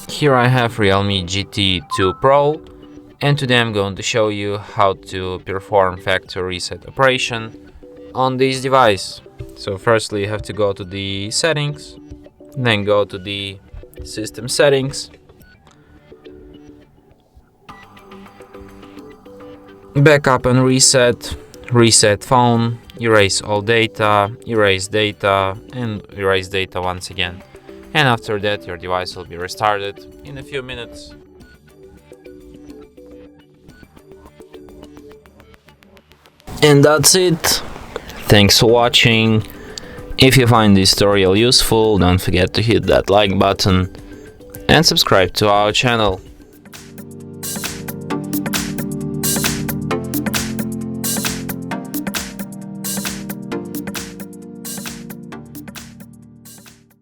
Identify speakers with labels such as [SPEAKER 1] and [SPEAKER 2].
[SPEAKER 1] Here I have Realme GT 2 Pro, and today I'm going to show you how to perform factory reset operation on this device. So firstly you have to go to the settings, then go to the system settings, backup and reset, reset phone, erase all data, and erase data once again. And after that your device will be restarted in a few minutes. And that's it. Thanks for watching. If you find this tutorial useful, don't forget to hit that like button and subscribe to our channel.